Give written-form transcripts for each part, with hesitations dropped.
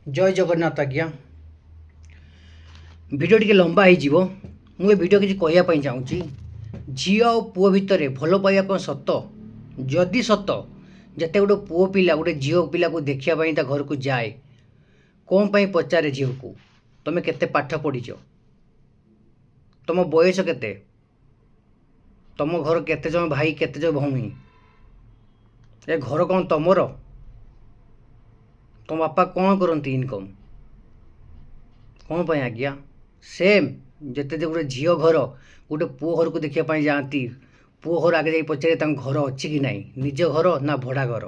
जय जगन्नाथ आज्ञा video T लंबा हो मुझे भिडियो किसी कहवाई चाहूँगी झी और पुओ भितर भल पाइबा कौन सत जदि सत जिते गोटे पुओ पिला गोटे झील पिला को देखापी घर को जाए कौन पाई पचारे झील को तुम केते पाठ पढ़ीच तुम बयस केते तुम घर केते जन भाई केते जन भौणी ए घर कौन तुमर तुम बापा कौन करती इनकम कौन पाई आज्ञा सेम जिते गोटे झील घर गोटे पुओ घर को देखापी जाती पुओ घर आगे जा पचारे घर अच्छी कि नहीं निज घर ना भड़ा घर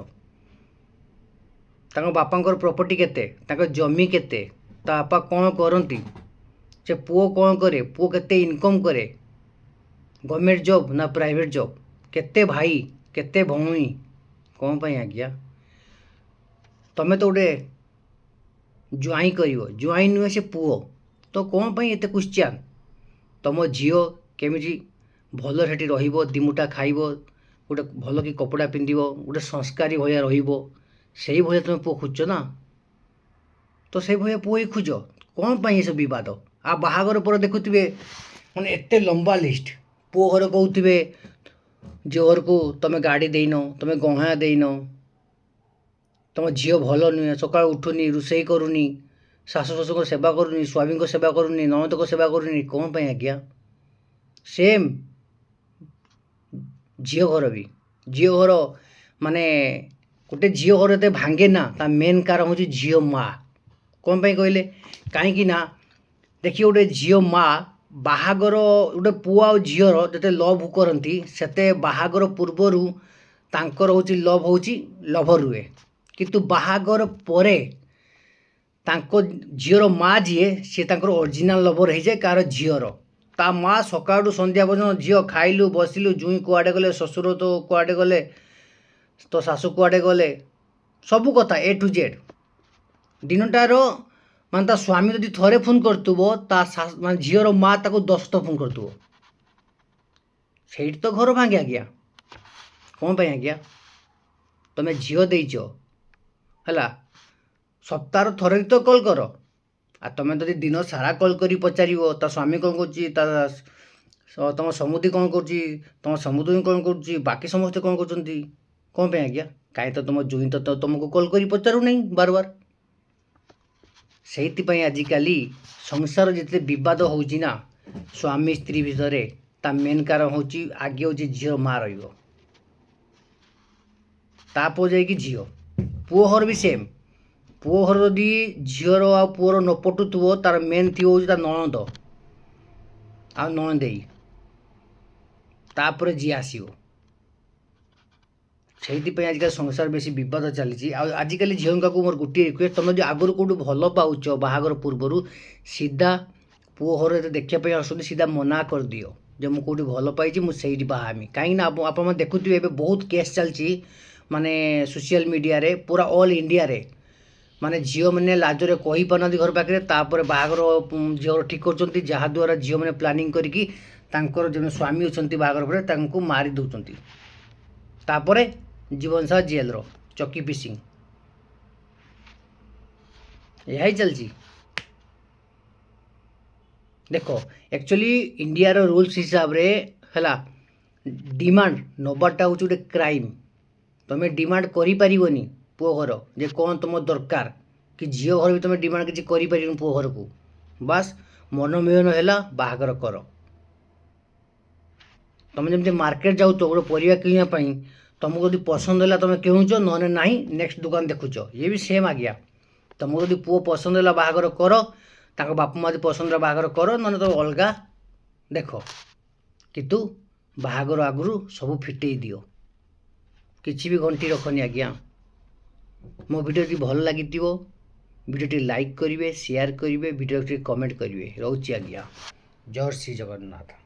बापांकर प्रॉपर्टी केते जमी केते ता बापा कौन करती से पुओ कौन करे पुओ केते इनकम करे गवर्नमेंट जॉब ना प्राइवेट जॉब केते भाई केते भौणी कौन पाई आज्ञा तमें तो गोटे ज्वाई कर ज्वाई नुहे से पुओ तो कौन पाई एते क्वेश्चन तुम झील केमी भल से रहिबो दिमुटा खाइबो गोटे भल कि कपड़ा पिंधिबो गोटे संस्कारी भया रहिबो सेही भया तुम पुओ खोज ना तो से भया पुओ ही खोज कौन पाई ये सब विवाद आ बाहागर पर देखुवे मैंने एते लंबा लिस्ट पुओ घर कहते झील घर को तुम गाड़ी देन तुम गहना देन तुम झील भल नुहे सका उठुनी रोषे करूनी शाशु शशुर सेवा करूनी स्वामी को सेवा करूनी ननद को सेवा करूनी कौन पाई आज्ञा सेम झील घर भी झील घर माने गोटे झील घर ये भांगे ना ता मेन कारण हूँ झील माँ कौन पाई कहले कहीं ना देखिए गोटे झील माँ बाहागर गोटे पुआ और झीर जो लव करती से बाहागर पूर्वर तांकर हूँ लव हूँ लभ रुए किंतु बाहागर परे तांको झीर माँ जीए सी ओरिजिनल लभर हो जाए कार झीर ता माँ सका संध्या पर्यटन झील खाइलु बसिलु जुई कुआडे गले ससुर तो कुआडे गले तो शाशु कुआडे गले सबू कथा ए टू जेड दिनटार मान ता स्वामी यदि थरे फोन करतुबो ता मान झीर माँ ताको 10 तो फोन करतुबो सेठी तो घर भांगे आज्ञा कौन पाई आज्ञा तुम झील देइच है सप्ताह थरे तो कल कर आ तुम तो दिन सारा कल कर पचार ता स्वामी कौन कर तुम समुदी कौन कर तुम समुद्र कौन कर बाकी समस्ते कौन कर कौन पाई आज्ञा कहीं तो तुम जुई तो तुमको कल कर पचारू नहीं बार बार से आजिकल संसार जिते बद हो स्वामी स्त्री भितर ता मेन कारण हूँ आगे हूँ झील माँ रप जा झील पुओ घर भी सेम पुओ घर जदि झीर आ पुओर न पटुव तार मेन थी हूँ ननद आ ननदे तापर जी आसो से आजिकल संसार बेसी बद चली आजिकल झील को मोर गोटे रिक्वेस्ट तुम जो आगुरी कौट भल पाच बाहागर पूर्वर सीधा पुओ घर देखापी आसुँच सीधा मना कर दियो जो मुझे कौटी भल पाई मुझे बाहामी कहीं आप देखुए बहुत केस चलती माने सोशल मीडिया रे पूरा ऑल इंडिया रे माने झील मैंने लाजरे कही पारना घर पाखे तापर बाहागर झील ठीक कर जहाद्वारा झील मैंने प्लानिंग करके जो स्वामी अच्छा बाहागर पर मारी दौरान तापर जीवन सारा जेल रो चकी पिसिंग यही चलती देख एक्चुअली इंडिया रो रूल्स हिसाब रे है डिमांड नबाटा हूँ गोटे क्राइम तुम डिमांड करी पुओ घर जे कौन तुम दरकार कि झील घर भी तुम डिमांड किसी करी पुओ घर को बास मनोमिलन है बाहागर कर तुम जमी मार्केट जाऊ तो गोटे परिया किणापी तुमको यदि पसंद है तुम कहूच नहे ना नेक्स्ट दुकान देखुच ये भी सेम आज्ञा तुमको यदि पुओ पसंद है बाहागर कर बापा माँ पसंद बाहागर कर ना तो अलग देख कितु बाहागर आगु सब फिटे दियो किसी भी घंटी रखनी आज्ञा मो भिडियो भल लगी भिडियो लाइक करेंगे शेयर करेंगे भिडियो कमेंट करेंगे रोचे आज्ञा जय श्री जगन्नाथ।